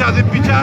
আদিব পিঠা।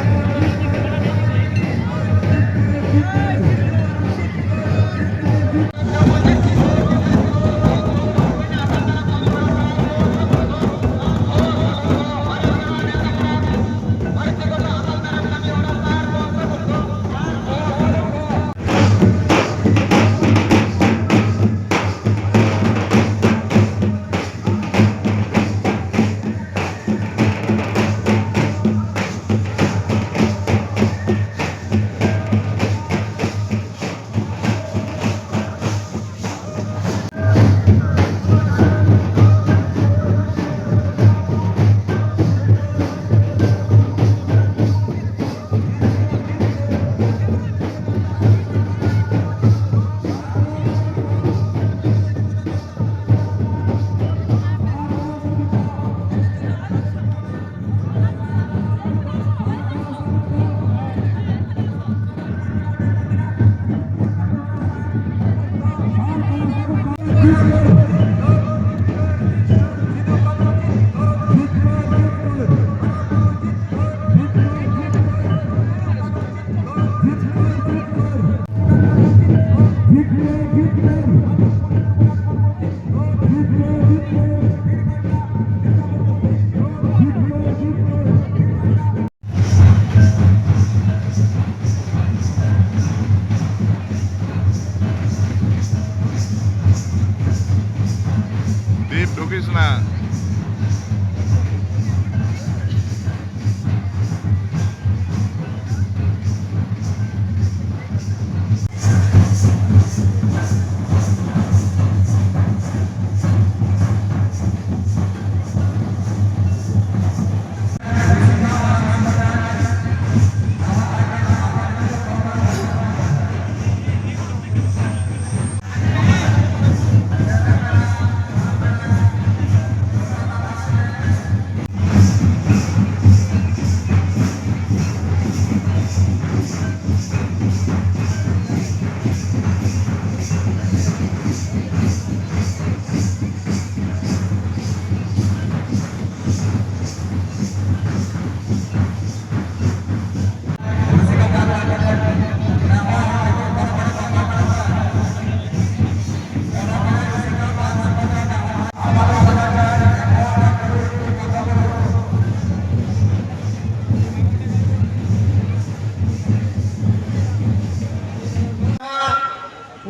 দীপ ঢুকিস না।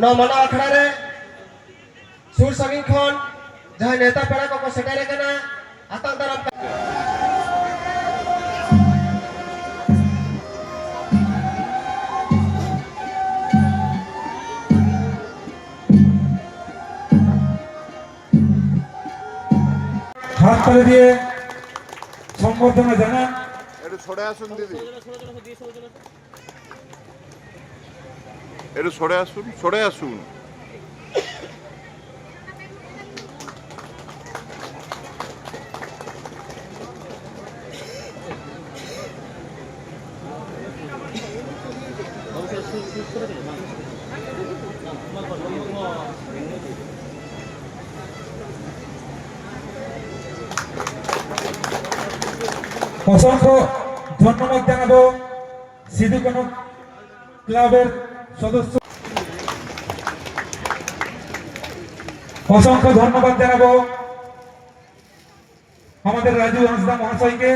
नमना अखड़ा रे सुर संगीन खन जहां नेता पेड़ा को सेटेरे कना आतंक दाराम হাত তালি দিয়ে সম্বর্ধনা জানান। একটু সরে আসুন দিদি, একটু সরে আসুন, সরে আসুন। অসংখ্য ধন্যবাদ জানাবো সিধু কানু ক্লাবের সদস্য, অসংখ্য ধন্যবাদ জানাবো আমাদের রাজু হাঁসদা মহাশয়কে।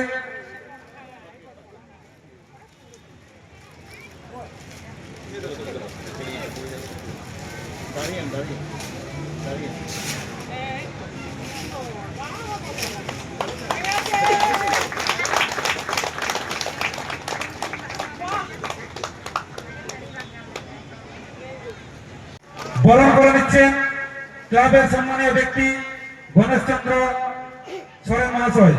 বরণ করে নিচ্ছেন ক্লাবের সম্মানীয় ব্যক্তি গণেশ চন্দ্র সরেন মহাশয়।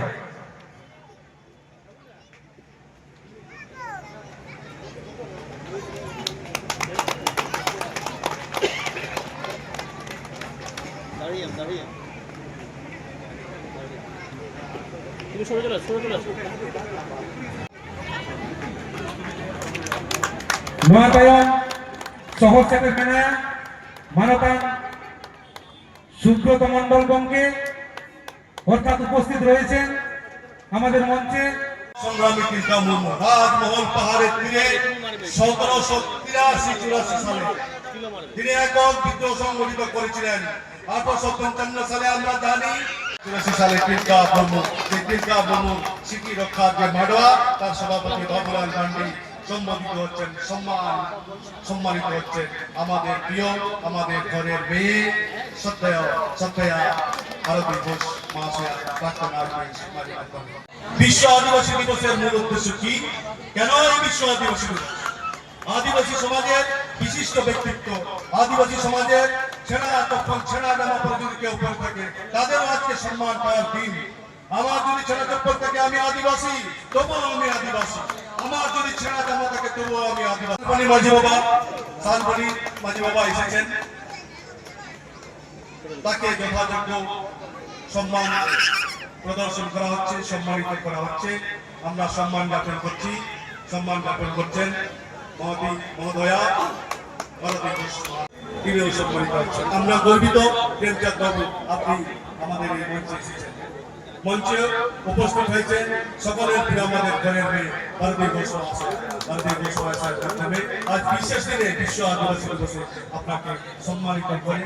মহাতায়ন শহর সেক্রেটারি মানতান সুব্রত মন্ডল গঙ্গে অর্থাৎ উপস্থিত রয়েছেন আমাদের মঞ্চে। সংগ্রামী তিলকা মুর্মু রাজমহল পাহাড়ের তীরে 1783-84 সালে তিনি একক বিদ্রোহ সংগঠিত করেছিলেন। 1855 সালে আমরা জানি 84 সালে তিলকা মুর্মু স্মৃতি রক্ষার যে মাডোয়া তার সভাপতি বাবুলাল গান্ধী সম্মানিত হচ্ছেন আমাদের প্রিয় আমাদের ঘরের মেয়ে সত্যয়া ভারতী ঘোষ মহাশয়া প্রাক্তন বিশ্ব আদিবাসী দিবসের মূল উদ্দেশ্য কি? কেন এই বিশ্ব আদিবাসী দিবস? আদিবাসী সমাজের বিশিষ্ট ব্যক্তিত্ব, আদিবাসী সমাজের ছেঁড়া জামা পরে যদি কেউ পরে থাকে তাদেরও আজকে সম্মান পাওয়ার দিন। আমার যদি ছেঁড়া চপ্পল থাকে আমি আদিবাসী, তবুও আমি আদিবাসী। আমার যদি ছেঁড়া জামা থাকে তবুও আমি আদিবাসী। সানবনি মাঝি বাবা এসেছেন, তাকে যথাযোগ্য সম্মান প্রদর্শন করা হচ্ছে, সম্মানিত করা হচ্ছে। আমরা সম্মান জ্ঞাপন করছেন মহোদয়া ভারতী ঘোষ, তিনিও সম্মানিত হচ্ছেন। আমরা গর্বিত প্রেমচাঁদ বাবু আপনি আমাদের এই মঞ্চে এসেছেন। মঞ্চে উপস্থিত হয়েছেন সকলের প্রিয় আমাদের ঘরের মেয়ে ভারতী ঘোষ মাধ্যমে আজ বিশেষ দিনে বিশ্ব আদিবাসী দিবসে আপনাকে সম্মানিত করে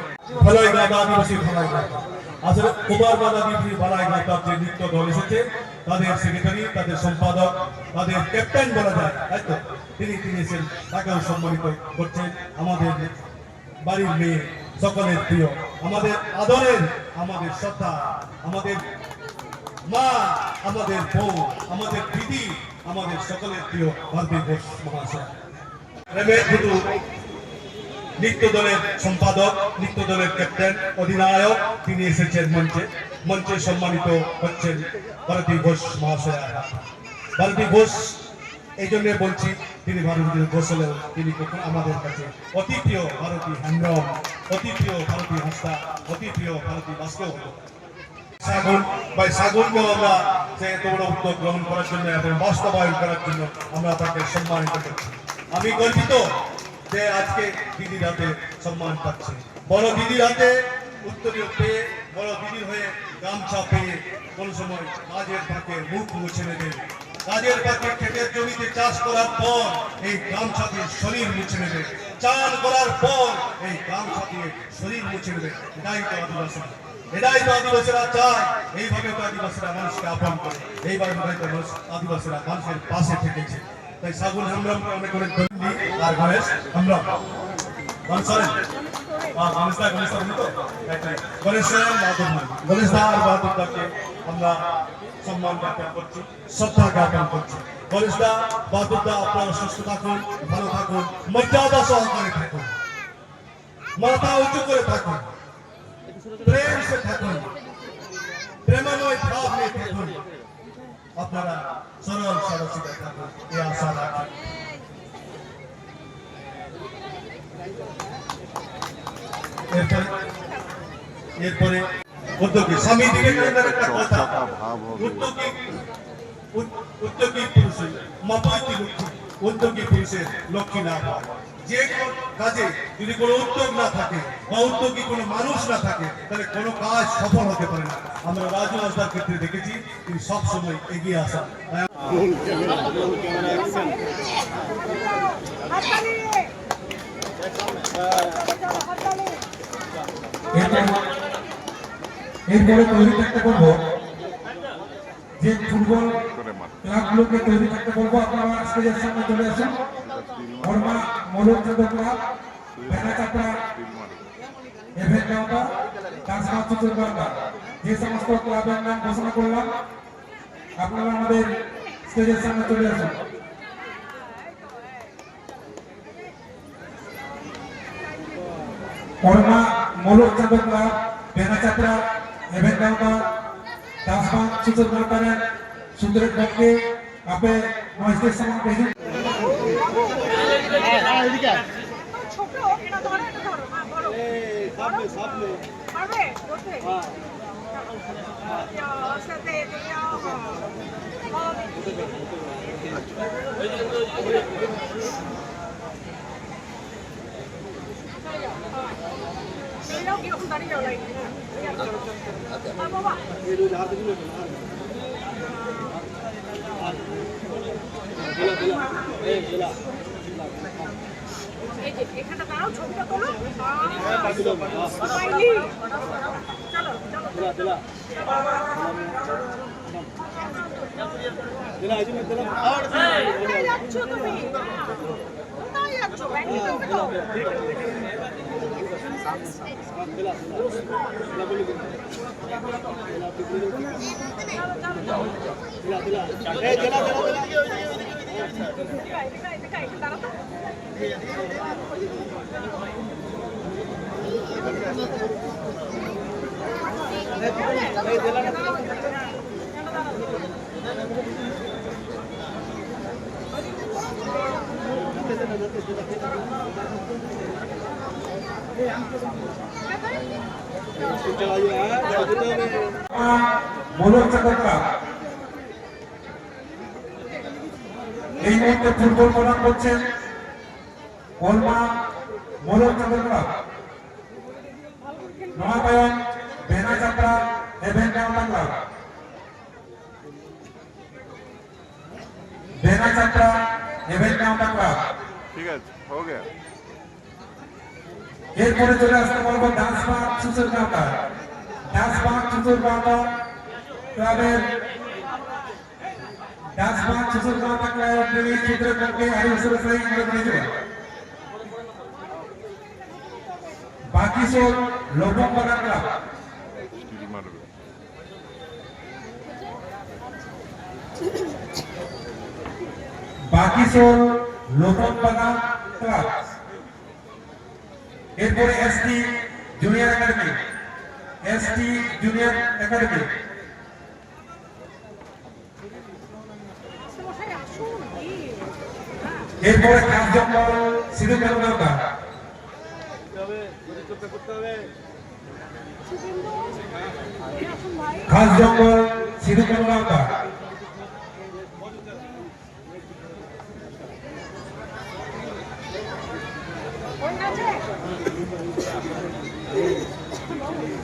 ভালাই গাদা আদিবাসী ভালাই গাদা আসলে কুমার গাদা দিদি ভালাই গাদার যে নৃত্য দল এসেছে তাদের সেক্রেটারি, তাদের সম্পাদক, তাদের ক্যাপ্টেন বলা যায়, তাই তো তিনি এসেছেন, তাকেও সম্মানিত করছেন। আমাদের বাড়ির মেয়ে, সকলের প্রিয়, আমাদের আদরের, আমাদের শ্রদ্ধা, আমাদের মা, আমাদের বউ, আমাদের দিদি, আমাদের সকলের প্রিয় ভারতী ঘোষ মহাশয় নৃত্য দলের সম্পাদক, নৃত্য দলের ক্যাপ্টেন, অধিনায়ক, তিনি এসেছেন মঞ্চে সম্মানিত হচ্ছেন ভারতী ঘোষ মহাশয়া। ভারতী ঘোষ এই জন্য বলছি, তিনি ভারতী ঘোষ হলেও তিনি আমাদের কাছে অতি প্রিয় ভারতী হ্যান্ড্রম, অতি প্রিয় ভারতী হাসদা, অতি প্রিয় ভারতী বাস্তব সাগরকেও আমরা সে এত বড় উদ্যোগ গ্রহণ করার জন্য এবং বাস্তবায়ন করার জন্য আমরা তাকে সম্মানিত করছি। আমি গর্বিত যে আজকে দিদির হাতে সম্মান পাচ্ছে। বড় দিদির হাতে উত্তরীয় পেয়ে, বড় দিদির হয়ে গামছা পেয়ে কোন সময় কাজের ফাঁকে মুখ মুছে নেবে, কাজের ফাঁকে ক্ষেতের জমিতে চাষ করার পর এই গামছা দিয়ে শরীর মুছে নেবে, চান করার পর এই গামছা দিয়ে শরীর মুছে নেবে। এটাই তো আদিবাসীরা চায়, এইভাবে তো আদিবাসীরা মানুষকে আপন করে, এইভাবে আদিবাসীরা মানুষের পাশে থেকেছে। তাই সাগুন হামরামকে অনেক অনেক ধন্যবাদ। আর গণেশ হামরাম গণেশদা আর বাহাদুরদাকে আমরা সম্মান জ্ঞাপন করছি, শ্রদ্ধা জ্ঞাপন করছি। গণেশদা, বাহাদুরদা, আপনারা সুস্থ থাকুন, ভালো থাকুন, মর্যাদা সহকারে থাকুন, মাথা উঁচু করে থাকুন, প্রেম সে থাকুন, প্রেমময় ভাব নিয়ে থাকুন, আপনারা সরল সরসিদা থাকুন, এই আশা রাখি। এরপরে উদ্যোগী স্বামী বিবেকানন্দের একটা কথা, উদ্যোগী পুরুষের মাপাতি লক্ষ্মী, উদ্যোগী পুরুষের লক্ষ্মী না পায়। যে কাজে যদি কোনো উদ্যোগ না থাকে বা উদ্যোগী কোনো মানুষ না থাকে তাহলে কোনো কাজ সফল হতে পারে না। আমরা রাজু হাসদার ক্ষেত্রে দেখেছি তিনি সবসময় এগিয়ে আসা। এরপরে তৈরি থাকতে বলবো যে ফুটবল ক্লাবগুলোকে তৈরি থাকতে বলবো, আপনারা স্টেজের সামনে চলে আসুন। বর্মা মৌলচন্দ্র ক্লাব, বেনাচাপড়া, এভেন গাঁওটা, দাসবাগ চতুর্গাঁওটা, যে সমস্ত ক্লাবের নাম ঘোষণা করলাম আপনারা আমাদের স্টেজের সামনে চলে আসুন। বর্মা মৌলচন্দ্র ক্লাব, বেনাচাপড়া, एवेंट गांव दासबाग चतुर्गांव का सुंदर के आपे नॉइस सामान भेजो ছোট এটা ধরো এটা ধরো হ্যাঁ বড় এই সামনে পারবে করতে হ্যাঁ সাথে এটাও কি রকম দাঁড়িয়ে যাও লাইন বাবা এই যে এখানটা দাঁড়াও, ছবিটা তোলো। স্মাইলি। চলো চলো কোথায় যাচ্ছ তুমি? কোথায় যাচ্ছ? ব্যাংকে তো মোলক চাকররা এই মুহূর্তে ফুটবল প্রদান করছেন কলমা মোলক চাকররা নয়াপায়ন বেনা যাত্রা এভেন বাংলা बेना छात्रा इवेंट नाम बांग्ला ঠিক আছে हो गया এরপরে চলে আসতে বলবো দাসবাগ চুচুর গাঁওটা দাসবাগ চুচুর গাঁওটা ক্লাবের দাসবাগ চুচুর গাঁওটা ক্লাবের প্রেমী চিত্র করকে আরো সুরে সহি করে দিয়েছে বাকি সব লোকম বাংলা স্টিল মারবে बाकी सब लोकम बना क्लब एरपरे एसटी जूनियर एकेडमी एरपरे खास जंगल सिधु कलकाता खास जंगल सिधु कलकाता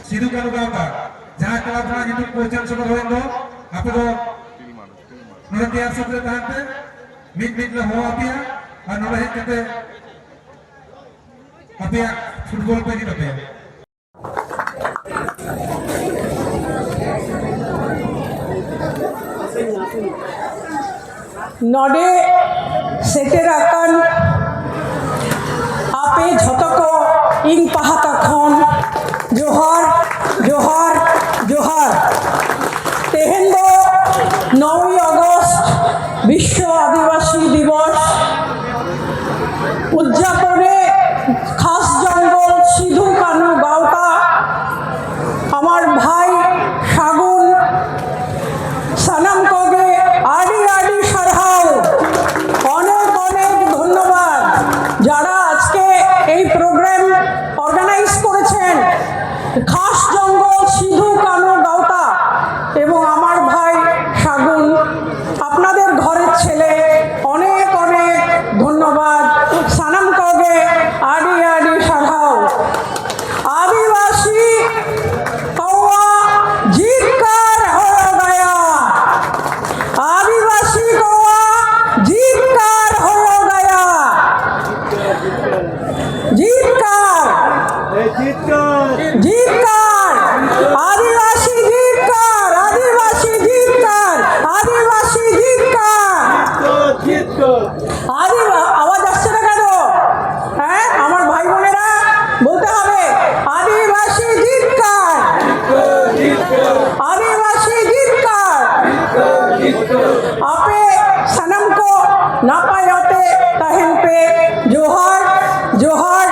सिधु कलकाता जहाँ क्लब ना जितु कोचन सुपर होएंगे आपको तो স্টিল মারবে नोरे तैयार सब रहता है मिट ले हो आपिया और नोरे है कहते आपिया फुटबॉल पे नहीं रहते नडे सेटेर आकान आपे झटको इंग पाहाका खन जोहार जोहार जोहार तेहेन दो 9 अगस्त विश्व आदिवासी दिवस उद्यापने खास जंगल सिधु कानू गाँवटा आमार भाई सागुन सानाम कगे आड़ी आड़ी सारहाओ अनेक अनेक धन्यवाद যারা আজকে এই প্রোগ্রাম অর্গানাইজ করেছেন খাস জঙ্গল সিধু কানু গাঁওটা এবং আমার ভাই সাগুন আপনাদের ঘরের ছেলে অনেক অনেক ধন্যবাদ সানাম কগে আড়ি আড়ি সারহাও आदिवासी कौवा जीतकर हो गया आदिवासी कौवा जीतकर हो गया जीतकर जीतकर आदिवासी जीतकर आदिवासी जीतकर आदिवासी जीतकर आवाज আসছে না কেন হ্যাঁ আমার ভাই বোনেরা বলতে হবে आदिवासी जीतकर आदिवासी जीतकर आपे सनम को नापायोते तहन पे जोहार जोहार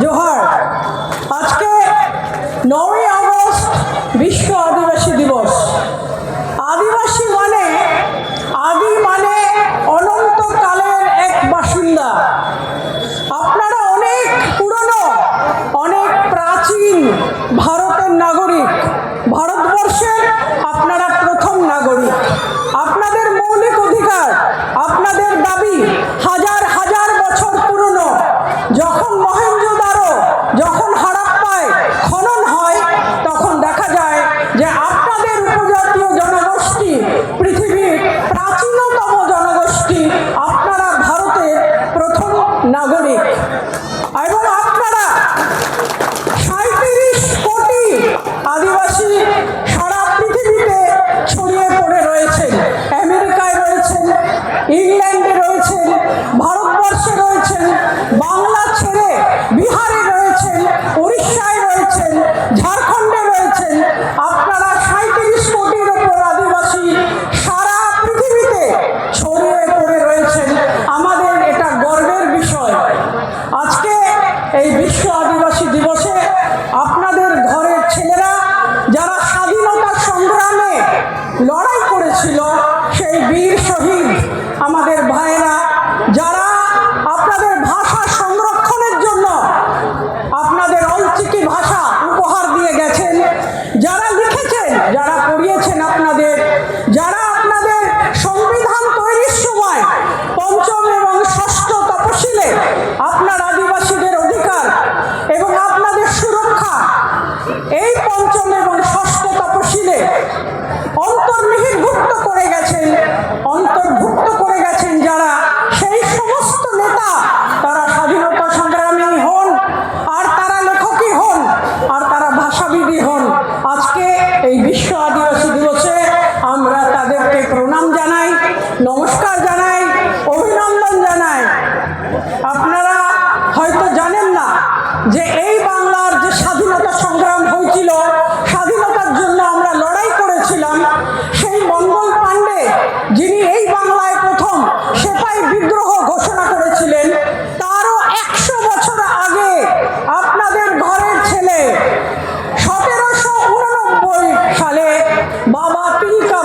जोहार आज के 9 अगस्त विश्व आदिवासी दिवस आदिवासी माने आदि माने अनंत कालेर एक बासिंदा আপনারা অনেক পুরনো অনেক প্রাচীন ভারতের নাগরিক ভারতবর্ষের আপনারা প্রথম নাগরিক আপনাদের মৌলিক অধিকার আপনাদের দাবি সেই বীর শহীদ আমাদের ভাইয়েরা, যারা আপনাদের ভাষা সংরক্ষণের জন্য আপনাদের অলচিকি ভাষা উপহার দিয়ে গেছেন, যারা লিখেছেন, যারা পড়িয়েছেন আপনাদের, যারা আপনাদের সংবিধান তৈরির সময় পঞ্চম এবং ষষ্ঠ তপশিলে আপনার আদিবাসীদের অধিকার এবং আপনাদের সুরক্ষা এই পঞ্চম এবং ষষ্ঠ তপশিলে অন্তর্ভুক্ত করে গেছেন যারা, সেই সমস্ত নেতা, তারা স্বাধীনতা সংগ্রামী হন, আর তারা লেখকই হন, আর তারা ভাষাবিদই হন, আজকে এই বিশ্ব আদিবাসী দিবসে আমরা তাদেরকে প্রণাম জানাই, নমস্কার জানাই, অভিনন্দন জানাই। আপনারা হয়তো জানেন না যে এই বাংলার যে স্বাধীনতা সংগ্রাম হয়েছিল, স্বাধীনতার জন্য আমরা লড়াই করেছিলাম, সেই মঙ্গল পাণ্ডে, যিনি এই বাংলায় প্রথম সেপাই বিদ্রোহ ঘোষণা করেছিলেন, তারও 100 বছর আগে আপনাদের ঘরের ছেলে 1789 সালে বাবা তিলকা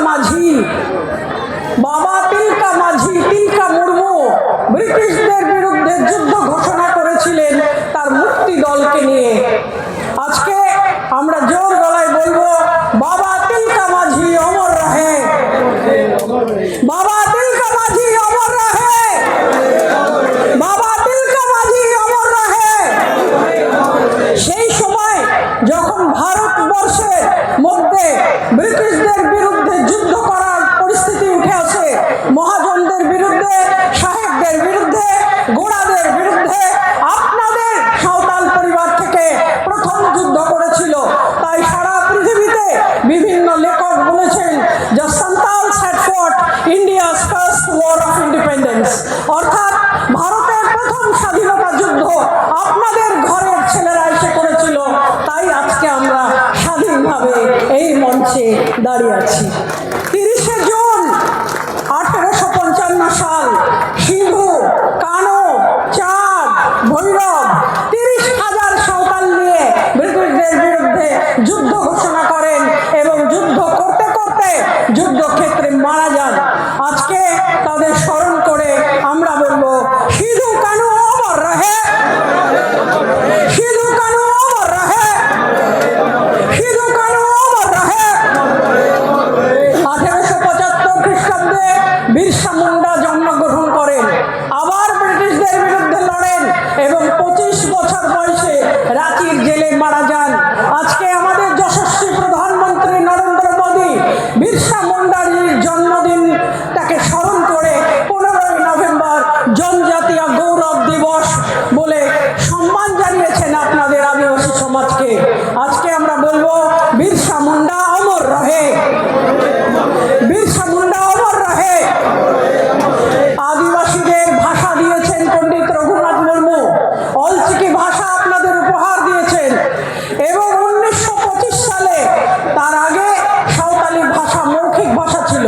মাঝি তিলকা মুর্মু ব্রিটিশদের বিরুদ্ধে যুদ্ধ ঘোষণা করেছিলেন তার মুক্তি দলকে নিয়ে। আজকে আমরা জোর গলায় বলবো, বাবা তিলকা মাঝি অমর রহে, বাবা তিলকা মাঝি অমর রহে, বাবা তিলকা মাঝি অমর রহে। সেই সময় যখন ভারতবর্ষের মধ্যে ব্রিটিশদের বিরুদ্ধে যুদ্ধ করার পরিস্থিতি উঠে আসে, মহাজনদের বিরুদ্ধে, সাহেবদের বিরুদ্ধে, গোড়াদের বিরুদ্ধে, আপনাদের সাঁওতাল পরিবার থেকে প্রথম যুদ্ধ করেছিল। তাই সারা পৃথিবীতে বিভিন্ন লেখক বলেছেন যে Santhals had fought India's first war of independence, অর্থাৎ ভারতের প্রথম স্বাধীনতা যুদ্ধ আপনাদের ঘরের ছেলেরা এসে করেছিল। তাই আজকে আমরা স্বাধীনভাবে এই মঞ্চে দাঁড়িয়ে আছি। 30শে জুন 1855 সাল সিন্ধু, কানো, চাঁদ, ভৈরব 30,000 সাঁওতাল নিয়ে ব্রিটিশদের বিরুদ্ধে যুদ্ধ ঘোষণা করেন এবং যুদ্ধ করতে করতে যুদ্ধক্ষেত্রে মারা যান। আজকে তাদের স্মরণ করে আমরা বলবো, সিধু কানু অমর রহে, সিধু কানু অমর রহে, সিধু কানু অমর রহে। 1875 খ্রিস্টাব্দে বিরসা মুন্ডা জন্মগ্রহণ করেন, আবার ব্রিটিশদের বিরুদ্ধে লড়েন এবং 25 বছর বয়সে রাঁচির জেলে মারা যান। আজকে আমাদের যশস্বী প্রধানমন্ত্রী নরেন্দ্র মোদী বিরসা মুন্ডাজির জন্মদিনটাকে স্মরণ করে 15ই নভেম্বর জনজাতীয় গৌরব দিবস বলে সম্মান জানিয়েছেন আপনাদের আদিবাসী সমাজকে। আজকে আমরা বলবো, বিরসা মুন্ডা অমর রহে, বিরসা মুন্ডা অমর রহে। আদিবাসীদের ভাষা দিয়েছেন পণ্ডিত রঘুনাথ মুর্মু, অলচিকি ভাষা আপনাদের উপহার দিয়েছেন এবং 1925 সালে, তার আগে সাঁওতালি ভাষা মৌখিক ভাষা ছিল,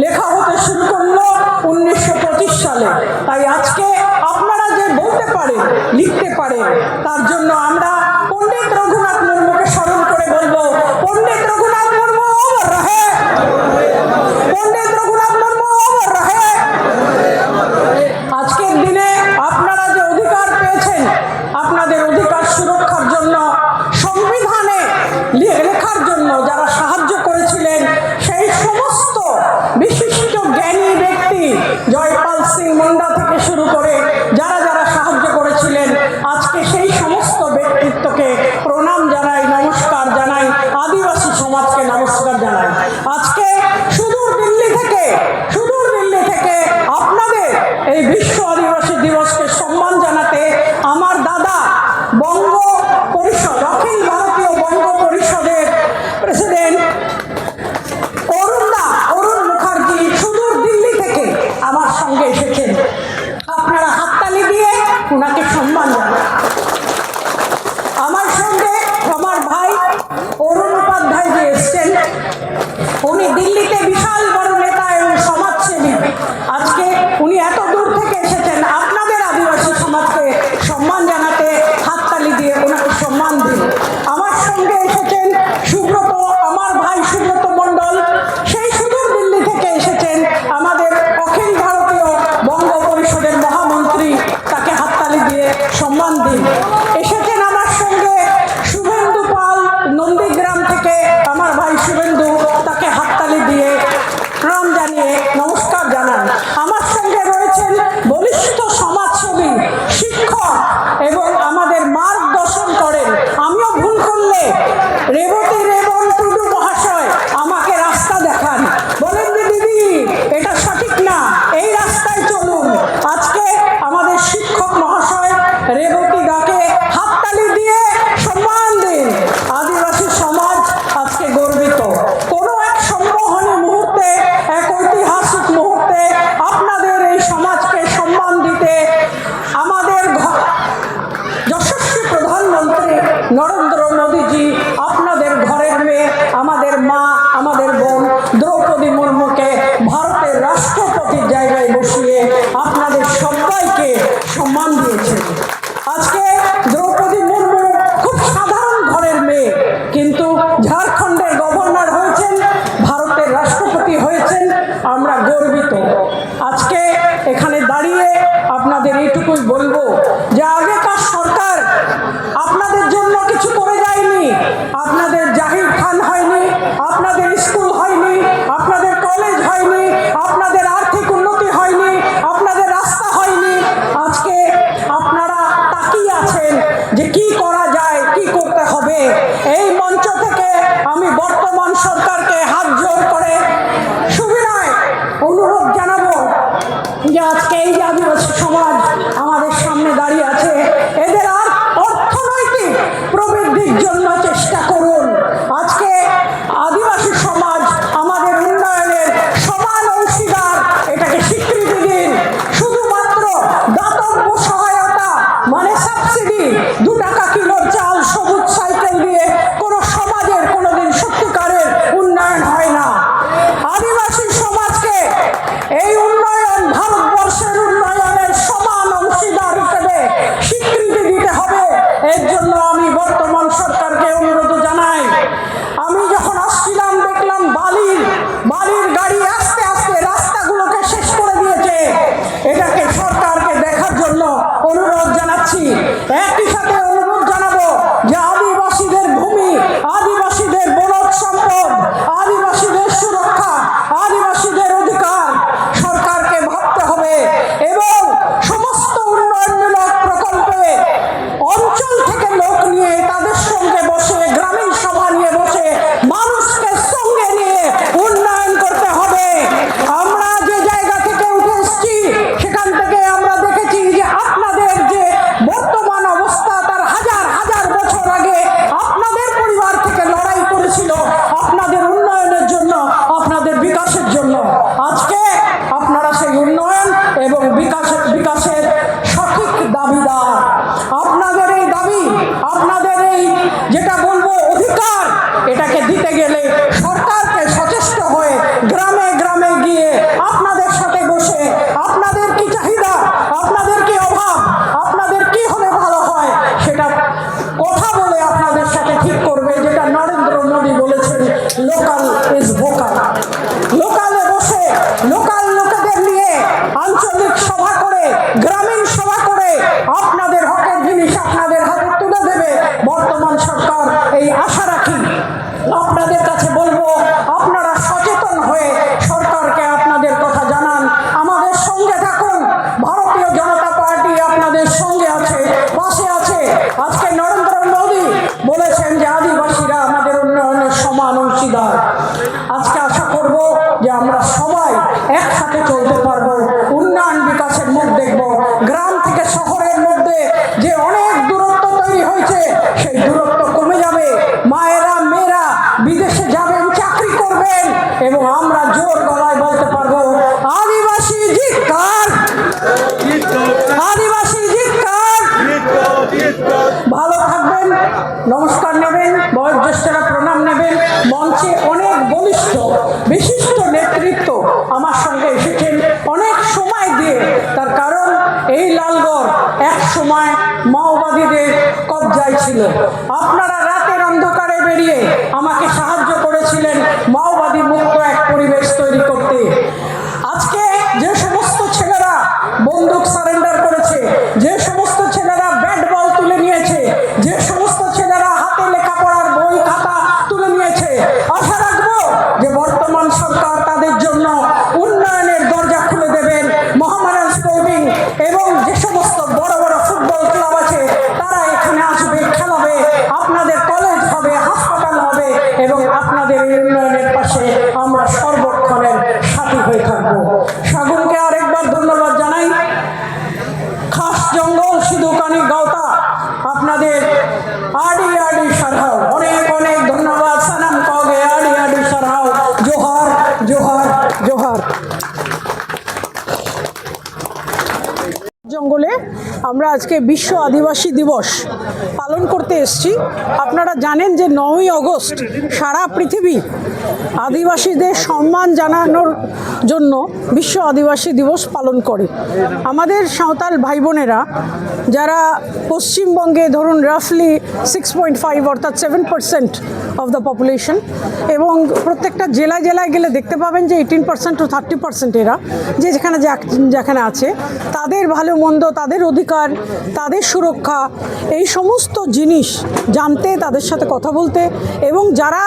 লেখা হতে শুরু করলো 1925 সালে। তাই আজকে আপনারা যে বলতে পারেন, লিখতে পারেন, তার জন্য আমরা পণ্ডিত রঘুনাথ মুর্মুকে স্মরণ করে বলবো, পণ্ডিত রঘুনাথ মুর্মু অমর রহে, পণ্ডিত রঘুনাথ মুর্মু অমর রহে। আজকের দিনে আপনারা যে অধিকার পেয়েছেন, আপনাদের অধিকার সুরক্ষার জন্য, সংবিধানে লেখার জন্য যারা সাহায্য করেছিলেন, সেই সমস্ত বিশিষ্ট জ্ঞানী ব্যক্তি, জয়পাল সিং মুন্ডা থেকে শুরু করে যারা যারা সাহায্য করেছিলেন, আজকে সেই সমস্ত ব্যক্তিত্বকে প্রণাম জানাই, নমস্কার জানাই, আদিবাসী সমাজকে নমস্কার জানাই। আজকে সুদূর দিল্লি থেকে আপনাদের এই বিশ্ব আদিবাসী দিবসকে সম্মান জানাতে আমার দাদা বঙ্গ পরিষদ, অখিল ভারতীয় বঙ্গ পরিষদের প্রেসিডেন্ট অরুণ মুখার্জি সুদূর গর্বিত। আজকে এখানে দাঁড়িয়ে আপনাদের এইটুকুই বলবো যে আগেকার সরকার আপনাদের জন্য কিছু করে যায়নি। আপনাদের জাহির খান হয়নি, আপনাদের স্কুল হয়নি, আপনাদের কলেজ হয়নি, আপনাদের আর্থিক উন্নতি হয়নি, আপনাদের রাস্তা হয়নি। আজকে আপনারা তাকিয়ে আছেন যে কি করা যায়, কি করতে হবে। এই মঞ্চ থেকে আমি বর্তমান সরকারকে হাত জোর করে সুবিনয় অনুরোধ জানাবো যে আজকে এই যে আদিবাসী সমাজ আমাদের সামনে দাঁড়িয়ে আছে, এদের আর অর্থনৈতিক প্রবৃদ্ধির জন্য চেষ্টা করুন। আজকে আদিবাসী সমাজ আমাদের উন্নয়নের সমান অংশীদার, এটাকে স্বীকৃতি দিন। শুধুমাত্র দাতব্য সহায়তা মানে সাবসিডি 2 টাকা কিলোর চাল, সবুজ সাইকেল দিয়ে কোনো সমাজের কোনোদিন সত্যিকারের উন্নয়ন হয় না। আদিবাসী সমাজকে এই উন্নয়ন, ভারতবর্ষের উন্নয়নের সমান অংশীদার হিসেবে স্বীকৃতি দিতে হবে। এর জন্য আমি বর্তমান সরকারকে অনুরোধ জানাই। আমি যখন আসছিলাম দেখলাম বালির গাড়ি আস্তে আস্তে রাস্তাগুলোকে শেষ করে দিয়েছে। এটাকে সরকারকে দেখার জন্য অনুরোধ জানাচ্ছি। একই সাথে অনুরোধ জানাবো যে আদিবাসীদের ভূমি, আদিবাসীদের বনজ সম্পদ, আদিবাসীদের সুরক্ষা, আদিবাসীদের অধিকার সরকারকে ভাবতে হবে এবং সমস্ত উন্নয়নমূলক প্রকল্পে অঞ্চল থেকে লোক নিয়ে তাদের সঙ্গে বসে, গ্রামীণ সভা নিয়ে বসে মানুষকে সঙ্গে নিয়ে উন্নয়ন করতে হবে। আমরা যে জায়গা থেকে উঠে এসেছি সেখান থেকে আমরা দেখেছি যে আপনাদের যে বর্তমান অবস্থা তার হাজার হাজার বছর আগে আপনাদের পরিবার থেকে লড়াই করেছিল আপনাদের উন্নয়নের জন্য, আপনাদের বিকাশের জন্য। আজকে আপনারা সেই উন্নয়ন এবং বিকাশের সঠিক দাবিদার। আপনাদের এই দাবি, আপনাদের এই যেটা বলবো অধিকার, এটাকে দিতে গেলে সরকারকে সচেষ্ট হয়ে গ্রামে গ্রামে গিয়ে আপনাদের সাথে বসে আপনাদের কি চাহিদা, আপনাদের কি অভাব, আপনাদের কি হলে ভালো হয় সেটা কথা বলে আপনাদের সাথে ঠিক করবে। যেটা নরেন্দ্র মোদী বলেছেন, লোকাল ইজ ভোকাল। লোকালে বসে লোকাল লোকেদের নিয়ে আঞ্চলিক সভা করে, গ্রামীণ সভা করে আপনাদের হকের জিনিস আপনাদের হাতে তুলে দেবে বর্তমান সরকার, এই আশা রাখি। আপনাদের কাছে বলবো আপনারা সচেতন হয়ে সরকারকে আপনাদের কথা জানান, আমাদের সঙ্গে থাকুন। ভারতীয় জনতা পার্টি আপনাদের সঙ্গে আছে, পাশে আছে। আজকে নরেন্দ্র মোদী বলেছেন যে আদিবাসীরা আমাদের উন্নয়নের সমান অংশীদার। আজকে আশা করব যে আমরা সবাই একসাথে চলতে পারবো, উন্নয়ন বিকাশের মুখ দেখব। গ্রাম থেকে শহরের মধ্যে যে অনেক দূরত্ব তৈরি হয়েছে সেই দূরত্ব কমে যাবে। মায়েরা মেয়েরা বিদেশে যাবেন, চাকরি করবেন এবং আমরা জোর গলায় বলতে পারবো আদিবাসী জিতকার, আদিবাসী জিতকার। ভালো থাকবেন, নমস্কার নেবেন, বয়োজ্যেষ্ঠরা প্রণাম নেবেন। মঞ্চে অনেক বলিষ্ঠ বিশিষ্ট নেতৃত্ব আমার সঙ্গে এসেছেন অনেক সময় দিয়ে। তার কারণ এই লালগড় এক সময় মাওবাদীদের কবজায় ছিল। আপনারা রাতের অন্ধকারে বেরিয়ে আমাকে সাহায্য করেছিলেন মাওবাদী মুক্ত এক পরিবেশ তৈরি করতে। আজকে যে সমস্ত ছেলেরা বন্দুক সারেন্ডার করেছে, যে সমস্ত ছেলেরা ব্যাট বল তুলে নিয়েছে, যে সমস্ত ছেলেরা হাতে লেখাপড়ার বই খাতা তুলে নিয়েছে, আশা রাখবো যে বর্তমান সরকার তাদের জন্য উন্নয়নের দরজা খুলে দেবেন। মোহামেডান স্পোর্টিং এবং যে সমস্ত বড় বড় ফুটবল ক্লাব আছে তারা এখানে আসবে, খেলাবে, আপনাদের কলেজ হবে, হাসপাতাল হবে এবং আপনাদের এই উন্নয়নের পাশে আমরা সর্বক্ষণের সাথী হয়ে থাকবো। সাগুনকে আরেকবার ধন্যবাদ জানাই। খাস জঙ্গল সিধুকানি গাওতা আপনাদের আডি সারহাও, অনেক অনেক ধন্যবাদ। সানাম কগে আডি সারহাও। জোহার জোহার জোহার। জঙ্গলে আমরা আজকে বিশ্ব আদিবাসী দিবস পালন পালন করতে এসেছি। আপনারা জানেন যে 9ই আগস্ট সারা পৃথিবী আদিবাসীদের সম্মান জানানোর জন্য বিশ্ব আদিবাসী দিবস পালন করে। আমাদের সাঁওতাল ভাই বোনেরা যারা পশ্চিমবঙ্গে ধরুন রাফলি 6.5 অর্থাৎ 7% অফ দ্য পপুলেশন, এবং প্রত্যেকটা জেলায় জেলায় গেলে দেখতে পাবেন যে 18% to 30% এরা যে যেখানে আছে, তাদের ভালো মন্দ, তাদের অধিকার, তাদের সুরক্ষা, এই সমস্ত জিনিস জানতে, তাদের সাথে কথা বলতে, এবং যারা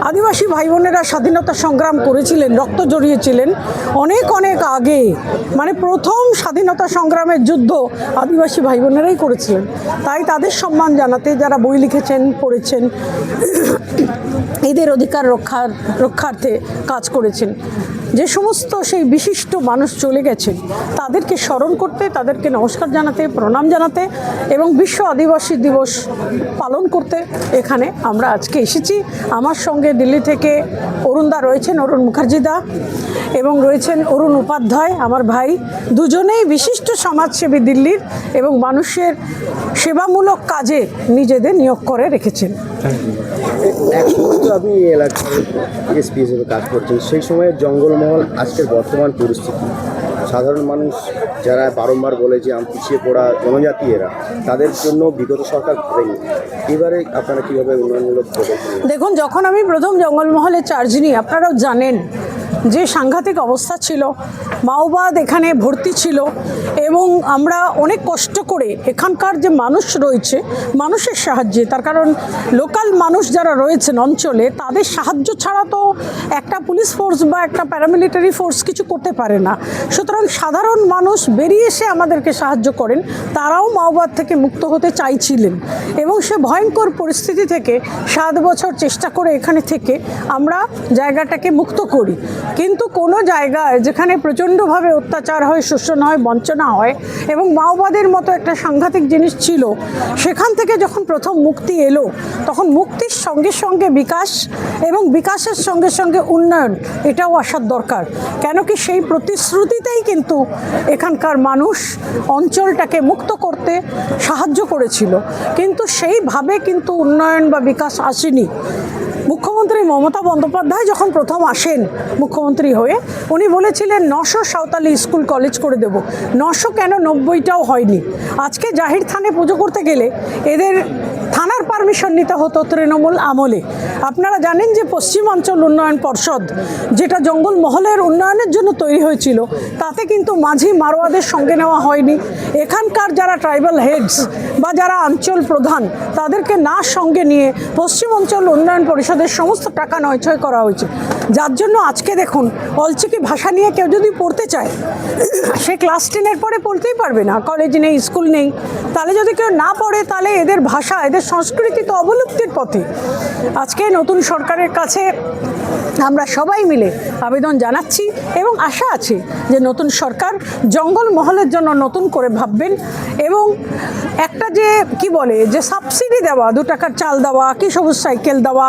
আদিবাসী ভাই বোনেরা স্বাধীনতা সংগ্রাম করেছিলেন, রক্ত জড়িয়েছিলেন অনেক অনেক আগে, মানে প্রথম স্বাধীনতা সংগ্রামের যুদ্ধ আদিবাসী ভাই বোনেরাই করেছিলেন। তাই তাদের সম্মান জানাতে যারা বই লিখেছেন, পড়েছেন, এদের অধিকার রক্ষার্থে কাজ করেছেন, যে সমস্ত সেই বিশিষ্ট মানুষ চলে গেছেন, তাদেরকে স্মরণ করতে, তাদেরকে নমস্কার জানাতে, প্রণাম জানাতে এবং বিশ্ব আদিবাসী দিবস পালন করতে এখানে আমরা আজকে এসেছি। আমার সঙ্গে দিল্লি থেকে অরুণদা রয়েছেন, অরুণ মুখার্জিদা, এবং রয়েছেন অরুণ উপাধ্যায়, আমার ভাই, দুজনেই বিশিষ্ট সমাজসেবী দিল্লির, এবং মানুষের সেবামূলক কাজে নিজেদের নিয়োগ করে রেখেছেন। এক সময় তো আপনি এলাকায় এসপি হিসেবে কাজ করছেন, সেই সময়ের জঙ্গলমহল আজকের বর্তমান পরিস্থিতি, সাধারণ মানুষ যারা বারংবার বলে যে পিছিয়ে পড়া জনজাতি এরা, তাদের জন্য বিগত সরকার ভাবেনি, এবারে আপনারা কীভাবে উন্নয়নমূলক পদক্ষেপ? দেখুন, যখন আমি প্রথম জঙ্গলমহলে চার্জ নিই, আপনারাও জানেন যে সাংঘাতিক অবস্থা ছিল, মাওবাদ এখানে ভর্তি ছিল, এবং আমরা অনেক কষ্ট করে এখানকার যে মানুষ রয়েছে, মানুষের সাহায্যে, তার কারণ লোকাল মানুষ যারা রয়েছেন অঞ্চলে, তাদের সাহায্য ছাড়া তো একটা পুলিশ ফোর্স বা একটা প্যারামিলিটারি ফোর্স কিছু করতে পারে না। সুতরাং সাধারণ মানুষ বেরিয়ে এসে আমাদেরকে সাহায্য করেন, তারাও মাওবাদ থেকে মুক্ত হতে চাইছিলেন, এবং সে ভয়ঙ্কর পরিস্থিতি থেকে 7 বছর চেষ্টা করে এখানে থেকে আমরা জায়গাটাকে মুক্ত করি। কিন্তু কোনো জায়গায় যেখানে প্রচণ্ডভাবে অত্যাচার হয়, শোষণ হয়, বঞ্চনা হয়, এবং মাওবাদের মতো একটা সাংঘাতিক জিনিস ছিল, সেখান থেকে যখন প্রথম মুক্তি এলো, তখন মুক্তির সঙ্গে সঙ্গে বিকাশ, এবং বিকাশের সঙ্গে সঙ্গে উন্নয়ন, এটাও আসার দরকার। কেন কি সেই প্রতিশ্রুতিতেই কিন্তু এখানকার মানুষ অঞ্চলটাকে মুক্ত করতে সাহায্য করেছিল, কিন্তু সেইভাবে কিন্তু উন্নয়ন বা বিকাশ আসেনি। মুখ্যমন্ত্রী মমতা বন্দ্যোপাধ্যায় যখন প্রথম আসেন মুখ্যমন্ত্রী হয়ে, উনি বলেছিলেন 900 সাঁওতালি স্কুল কলেজ করে দেব। 900 কেন, 90টাও হয়নি। আজকে জাহির থানে পুজো করতে গেলে এদের থানার পারমিশন নিতে হতো তৃণমূল আমলে। আপনারা জানেন যে পশ্চিমাঞ্চল উন্নয়ন পর্ষদ, যেটা জঙ্গলমহলের উন্নয়নের জন্য তৈরি হয়েছিল, তাতে কিন্তু মাঝি মারোয়াদের সঙ্গে নেওয়া হয়নি। এখানকার যারা ট্রাইবাল হেডস বা যারা অঞ্চল প্রধান, তাদেরকে না সঙ্গে নিয়ে পশ্চিমাঞ্চল উন্নয়ন পরিষদের সমস্ত টাকা নয়ছয় করা হয়েছে, যার জন্য আজকে দেখুন অলচিকি ভাষা নিয়ে কেউ যদি পড়তে চায়, সে ক্লাস 10-এর পরে পড়তেই পারবে না, কলেজ নেই, স্কুল নেই। তাহলে যদি কেউ না পড়ে, তাহলে এদের ভাষা, এদের সংস্কৃতি তো অবলুপ্তির পথে। আজকে নতুন সরকারের কাছে আমরা সবাই মিলে আবেদন জানাচ্ছি, এবং আশা আছে যে নতুন সরকার জঙ্গলমহলের জন্য নতুন করে ভাববেন, এবং একটা যে কি বলে যে সাবসিডি দেওয়া, 2 টাকার চাল দেওয়া, কি সবুজ সাইকেল দেওয়া,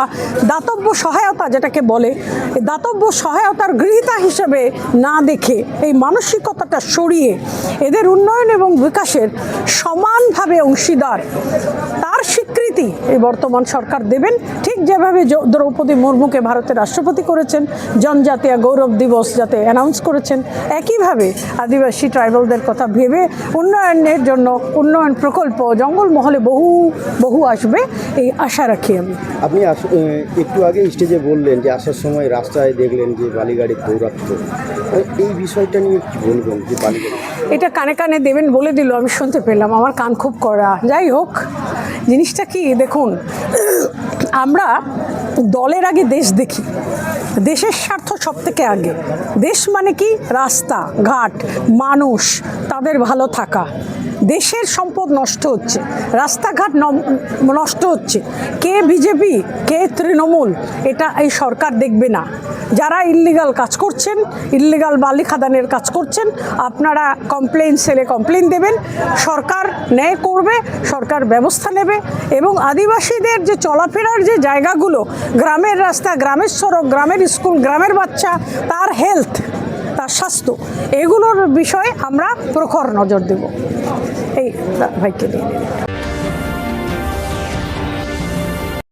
দাতব্য সহায়তা যেটাকে বলে, এই দাতব্য সহায়তার গৃহীতা হিসেবে না দেখে এই মানসিকতাটা সরিয়ে এদের উন্নয়ন এবং বিকাশের সমানভাবে অংশীদার, তার স্বীকৃতি এই বর্তমান সরকার দেবেন। ঠিক যেভাবে দ্রৌপদী মুর্মুকে ভারতের রাষ্ট্রপতি করেছেন, জনজাতীয় গৌরব দিবস যাতে অ্যানাউন্স করেছেন, একইভাবে আদিবাসী ট্রাইবালদের কথা ভেবে উন্নয়নের জন্য উন্নয়ন প্রকল্প জঙ্গলমহলে বহু আসবে, এই আশা রাখি আমি। আপনি একটু আগে স্টেজে বললেন যে আসার সময় রাস্তায় দেখলেন যে বালিগাড়ির দৌরাত্ম, এই বিষয়টা নিয়ে কি বলবেন? যে বালিগাড়ি এটা কানে কানে দেবেন বলে দিল, আমি শুনতে পেলাম, আমার কান খুব কড়া। যাই হোক, জিনিসটা কি দেখুন, আমরা দলের আগে দেশ দেখি, দেশের স্বার্থ সব থেকে আগে। দেশ মানে কি? রাস্তা ঘাট, মানুষ, তাদের ভালো থাকা। দেশের সম্পদ নষ্ট হচ্ছে, রাস্তাঘাট নষ্ট হচ্ছে, কে বিজেপি কে তৃণমূল এটা এই সরকার দেখবে না। যারা ইল্লিগাল কাজ করছেন, ইল্লিগাল বালি খাদানের কাজ করছেন, আপনারা কমপ্লেন সেলে কমপ্লেন দেবেন, সরকার ন্যায় করবে, সরকার ব্যবস্থা নেবে, এবং আদিবাসীদের যে চলাফেরার যে জায়গাগুলো, গ্রামের রাস্তা, গ্রামের সড়ক, গ্রামের স্কুল, গ্রামের বাচ্চা, তার হেলথ, তার স্বাস্থ্য, এগুলোর বিষয়ে আমরা প্রখর নজর দেব। এই ভাইকে দিয়ে